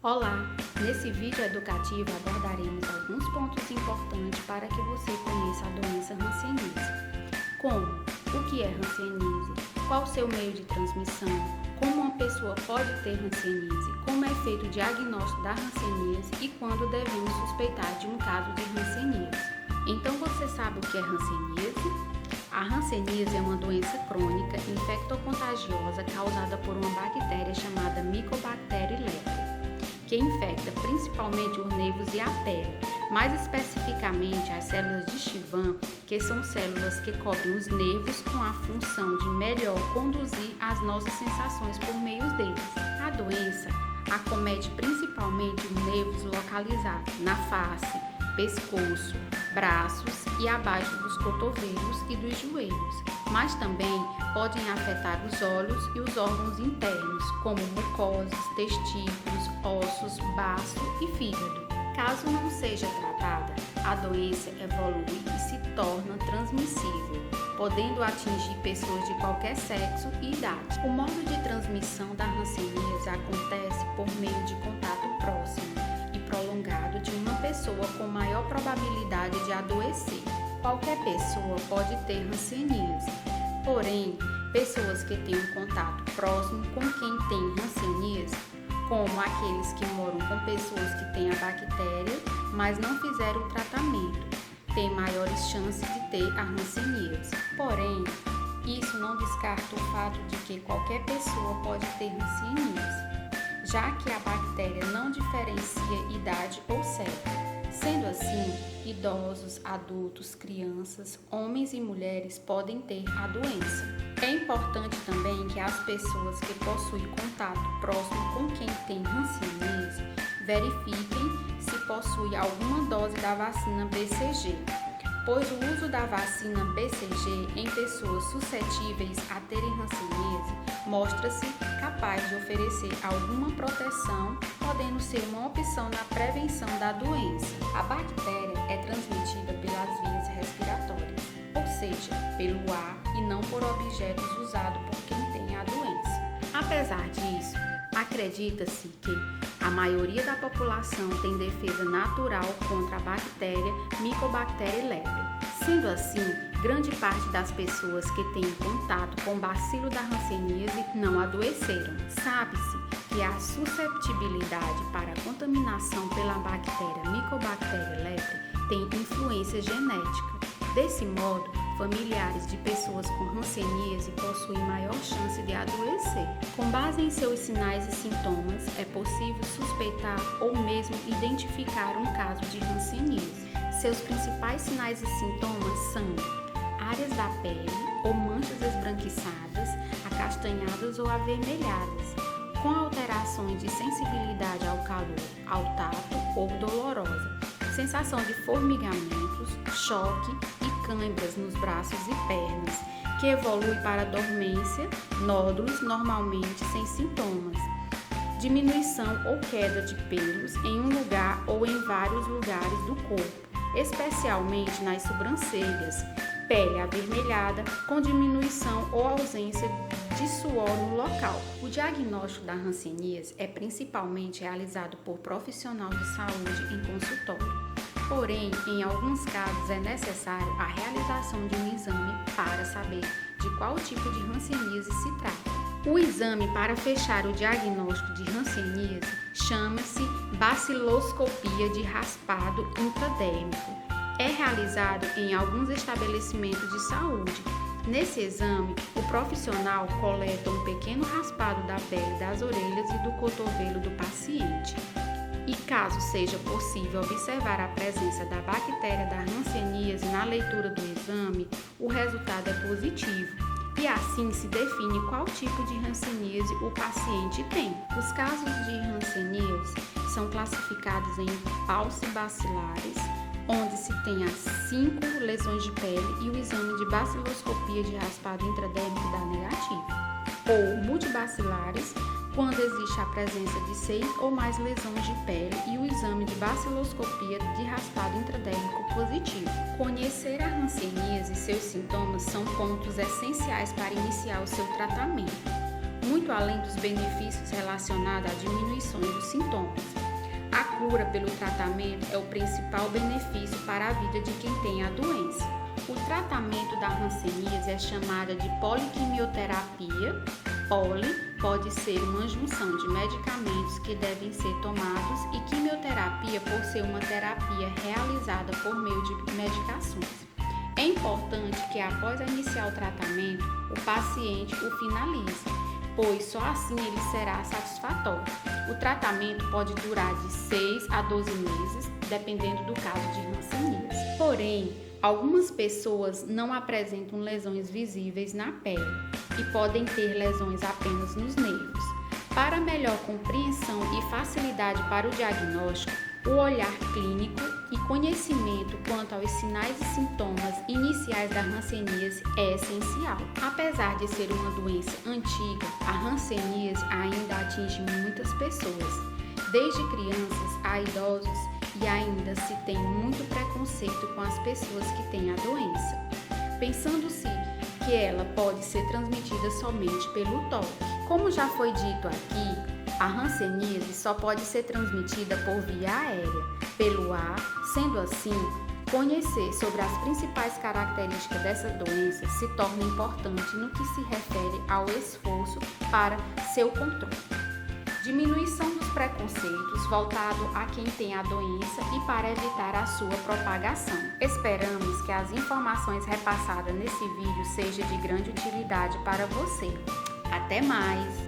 Olá! Nesse vídeo educativo abordaremos alguns pontos importantes para que você conheça a doença hanseníase, como o que é hanseníase, qual o seu meio de transmissão, como uma pessoa pode ter hanseníase, como é feito o diagnóstico da hanseníase e quando devemos suspeitar de um caso de hanseníase. Então você sabe o que é hanseníase? A hanseníase é uma doença crônica infectocontagiosa causada por uma bactéria chamada Mycobacterium leprae, que infecta principalmente os nervos e a pele, mais especificamente as células de Schwann, que são células que cobrem os nervos com a função de melhor conduzir as nossas sensações por meio deles. A doença acomete principalmente os nervos localizados na face, pescoço, braços e abaixo dos cotovelos e dos joelhos, mas também podem afetar os olhos e os órgãos internos, como mucosas, testículos, ossos, baço e fígado. Caso não seja tratada, a doença evolui e se torna transmissível, podendo atingir pessoas de qualquer sexo e idade. O modo de transmissão da hanseníase acontece por meio de contato próximo e prolongado de uma pessoa com maior probabilidade de adoecer. Qualquer pessoa pode ter hanseníase, porém, pessoas que têm um contato próximo com quem tem hanseníase, como aqueles que moram com pessoas que têm a bactéria, mas não fizeram o tratamento, têm maiores chances de ter a hanseníase. Porém, isso não descarta o fato de que qualquer pessoa pode ter hanseníase, já que a bactéria não diferencia idade ou sexo. Sendo assim, idosos, adultos, crianças, homens e mulheres podem ter a doença. É importante também que as pessoas que possuem contato próximo com quem tem hanseníase verifiquem se possui alguma dose da vacina BCG, pois o uso da vacina BCG em pessoas suscetíveis a terem hanseníase mostra-se capaz de oferecer alguma proteção, podendo ser uma opção na prevenção da doença. A bactéria é transmitida pelas vias respiratórias, ou seja, pelo ar e não por objetos usados por quem tem a doença. Apesar disso, acredita-se que a maioria da população tem defesa natural contra a bactéria Mycobacterium leprae. Sendo assim, grande parte das pessoas que têm contato com o bacilo da hanseníase não adoeceram. Sabe-se que a susceptibilidade para a contaminação pela bactéria Mycobacterium leprae tem influência genética. Desse modo, familiares de pessoas com hanseníase possuem maior chance de adoecer. Com base em seus sinais e sintomas, é possível suspeitar ou mesmo identificar um caso de hanseníase. Seus principais sinais e sintomas são áreas da pele ou manchas esbranquiçadas, acastanhadas ou avermelhadas, com alterações de sensibilidade ao calor, ao tato ou dolorosa, sensação de formigamentos, choque e câimbras nos braços e pernas, que evolui para dormência, nódulos normalmente sem sintomas, diminuição ou queda de pelos em um lugar ou em vários lugares do corpo, especialmente nas sobrancelhas, pele avermelhada com diminuição ou ausência de suor no local. O diagnóstico da hanseníase é principalmente realizado por profissional de saúde em consultório. Porém, em alguns casos é necessário a realização de um exame para saber de qual tipo de hanseníase se trata. O exame para fechar o diagnóstico de hanseníase chama-se baciloscopia de raspado intradérmico. É realizado em alguns estabelecimentos de saúde. Nesse exame, o profissional coleta um pequeno raspado da pele das orelhas e do cotovelo do paciente. E caso seja possível observar a presença da bactéria da hanseníase na leitura do exame, o resultado é positivo. E assim se define qual tipo de hanseníase o paciente tem. Os casos de hanseníase são classificados em paucibacilares, onde se tem as 5 lesões de pele e o exame de baciloscopia de raspado intradérmico dá negativo. Ou multibacilares, quando existe a presença de 6 ou mais lesões de pele e o exame de baciloscopia de raspado intradérmico positivo. Conhecer a hanseníase e seus sintomas são pontos essenciais para iniciar o seu tratamento, muito além dos benefícios relacionados à diminuição dos sintomas. A cura pelo tratamento é o principal benefício para a vida de quem tem a doença. O tratamento da hanseníase é chamada de poliquimioterapia. Poli pode ser uma junção de medicamentos que devem ser tomados e quimioterapia por ser uma terapia realizada por meio de medicações. É importante que após iniciar o tratamento, o paciente o finalize, pois só assim ele será satisfatório. O tratamento pode durar de 6 a 12 meses, dependendo do caso de hanseníase. Porém, algumas pessoas não apresentam lesões visíveis na pele e podem ter lesões apenas nos nervos. Para melhor compreensão e facilidade para o diagnóstico, o olhar clínico e conhecimento quanto aos sinais e sintomas iniciais da hanseníase é essencial. Apesar de ser uma doença antiga, a hanseníase ainda atinge muitas pessoas, desde crianças a idosos, e ainda se tem muito preconceito com as pessoas que têm a doença, pensando-se que ela pode ser transmitida somente pelo toque. Como já foi dito aqui, a hanseníase só pode ser transmitida por via aérea, pelo ar. Sendo assim, conhecer sobre as principais características dessa doença se torna importante no que se refere ao esforço para seu controle. Diminuição dos preconceitos voltado a quem tem a doença e para evitar a sua propagação. Esperamos que as informações repassadas nesse vídeo sejam de grande utilidade para você. Até mais!